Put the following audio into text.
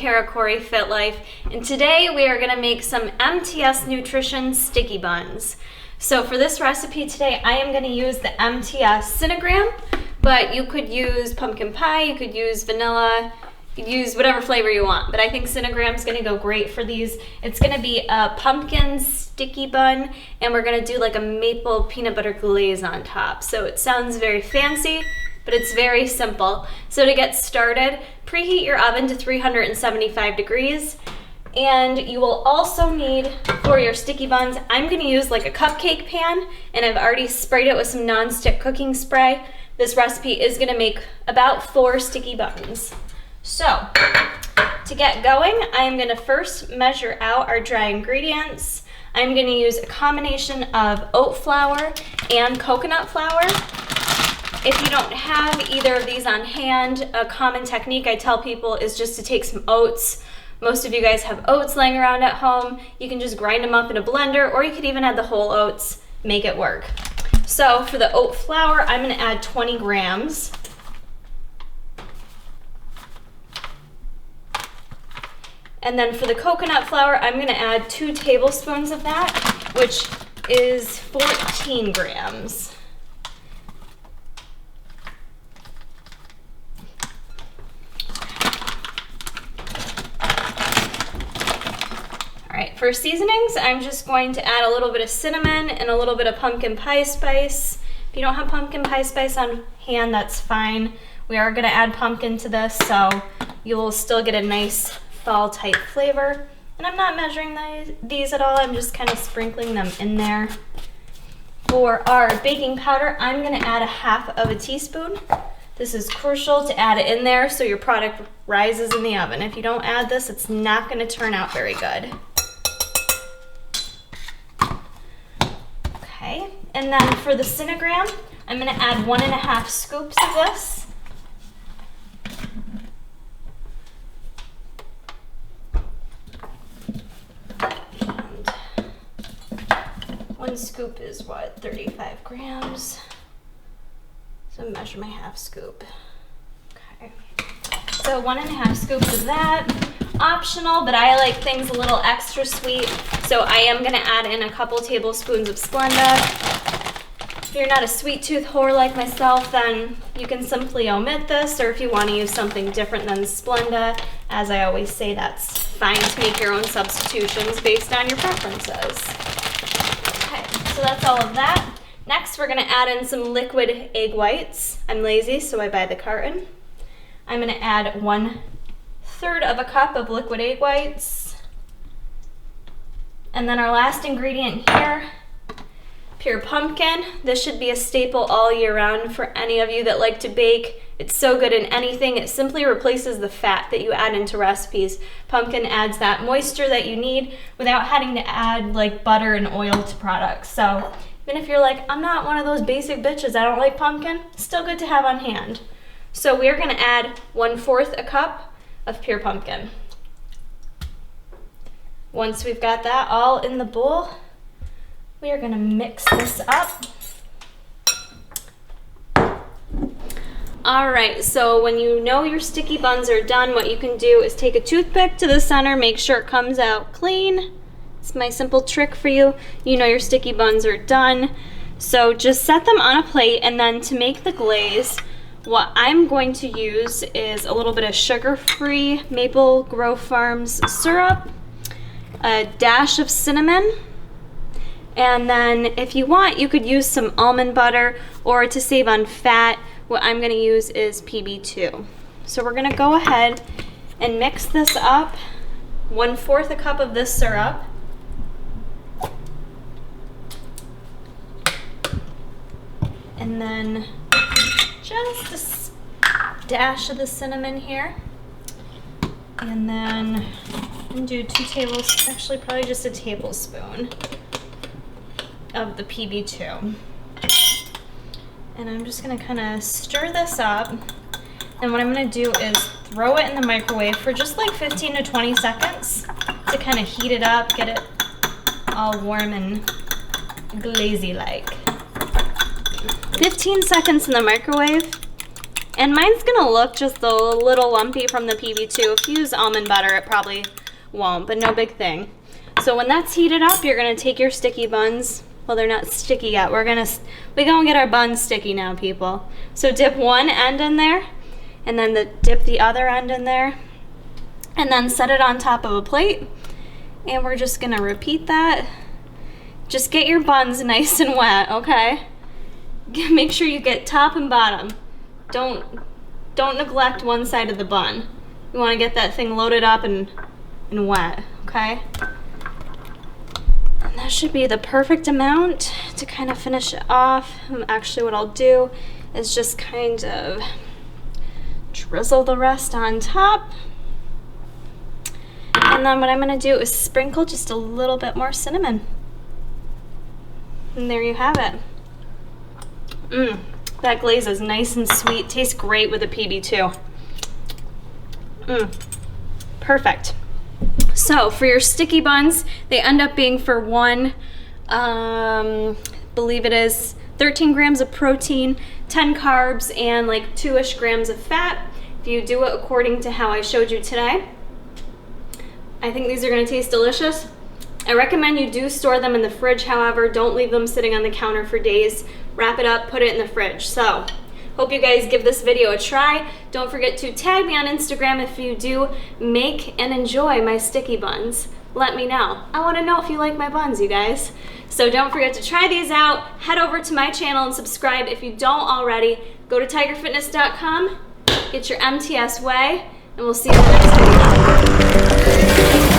Kara Corey Fit Life, and today we are going to make some MTS Nutrition sticky buns. So for this recipe today, I am going to use the MTS Cinnagram, but you could use pumpkin pie, you could use vanilla, you could use whatever flavor you want, but I think Cinnagram is going to go great for these. It's going to be a pumpkin sticky bun, and we're going to do like a maple peanut butter glaze on top. So it sounds very fancy, but it's very simple. So to get started, preheat your oven to 375 degrees. And you will also need, for your sticky buns, I'm gonna use like a cupcake pan, and I've already sprayed it with some non-stick cooking spray. This recipe is gonna make about 4 sticky buns. So, to get going, I am gonna first measure out our dry ingredients. I'm gonna use a combination of oat flour and coconut flour. If you don't have either of these on hand, a common technique I tell people is just to take some oats. Most of you guys have oats laying around at home. You can just grind them up in a blender, or you could even add the whole oats, make it work. So for the oat flour, I'm gonna add 20 grams. And then for the coconut flour, I'm gonna add 2 tablespoons of that, which is 14 grams. All right, for seasonings, I'm just going to add a little bit of cinnamon and a little bit of pumpkin pie spice. If you don't have pumpkin pie spice on hand, that's fine. We are gonna add pumpkin to this, so you will still get a nice fall type flavor. And I'm not measuring these at all, I'm just kind of sprinkling them in there. For our baking powder, I'm gonna add 1/2 teaspoon. This is crucial to add it in there so your product rises in the oven. If you don't add this, it's not gonna turn out very good. Okay, and then for the Cinnagram, I'm gonna add 1.5 scoops of this. And 1 scoop is what, 35 grams? So measure my 1/2 scoop. Okay, so 1.5 scoops of that. Optional, but I like things a little extra sweet, so I am gonna add in a couple tablespoons of Splenda. If you're not a sweet tooth whore like myself, then you can simply omit this, or if you want to use something different than Splenda, as I always say, that's fine to make your own substitutions based on your preferences. Okay, so that's all of that. Next, we're gonna add in some liquid egg whites. I'm lazy, so I buy the carton. I'm gonna add 1/3 cup of liquid egg whites. And then our last ingredient here, pure pumpkin. This should be a staple all year round for any of you that like to bake. It's so good in anything. It simply replaces the fat that you add into recipes. Pumpkin adds that moisture that you need without having to add like butter and oil to products. So even if you're like, I'm not one of those basic bitches, I don't like pumpkin, still good to have on hand. So we're gonna add 1/4 cup of pure pumpkin. Once we've got that all in the bowl, we are gonna mix this up. All right, so when you know your sticky buns are done, what you can do is take a toothpick to the center, make sure it comes out clean. It's my simple trick for you. You know your sticky buns are done. So just set them on a plate, and then to make the glaze, what I'm going to use is a little bit of sugar-free Maple Grove Farms syrup, a dash of cinnamon, and then if you want, you could use some almond butter, or to save on fat, what I'm gonna use is PB2. So we're gonna go ahead and mix this up. 1/4 cup of this syrup. And then just a dash of the cinnamon here. And then I'm gonna do 2 tablespoons, actually probably just a tablespoon of the PB2. And I'm just gonna kind of stir this up. And what I'm gonna do is throw it in the microwave for just like 15 to 20 seconds to kind of heat it up, get it all warm and glazy like. 15 seconds in the microwave, And mine's gonna look just a little lumpy from the PB2. If you use almond butter, it probably won't, but no big thing. So when that's heated up, you're gonna take your sticky buns. Well, they're not sticky yet. We gonna get our buns sticky now, people. So dip one end in there, and then dip the other end in there, and then set it on top of a plate. And we're just gonna repeat that. Just get your buns nice and wet, okay? Make sure you get top and bottom. Don't neglect one side of the bun. You wanna get that thing loaded up and wet, okay? And that should be the perfect amount to kind of finish it off. Actually, what I'll do is just kind of drizzle the rest on top. And then what I'm gonna do is sprinkle just a little bit more cinnamon. And there you have it. That glaze is nice and sweet. Tastes great with a PB2. Perfect. So for your sticky buns, they end up being for one, believe it is 13 grams of protein, 10 carbs, and like 2-ish grams of fat. If you do it according to how I showed you today. I think these are gonna taste delicious. I recommend you do store them in the fridge, however, don't leave them sitting on the counter for days. Wrap it up, put it in the fridge. So, hope you guys give this video a try. Don't forget to tag me on Instagram if you do make and enjoy my sticky buns. Let me know. I wanna know if you like my buns, you guys. So don't forget to try these out. Head over to my channel and subscribe if you don't already. Go to tigerfitness.com, get your MTS Whey, and we'll see you in the next video.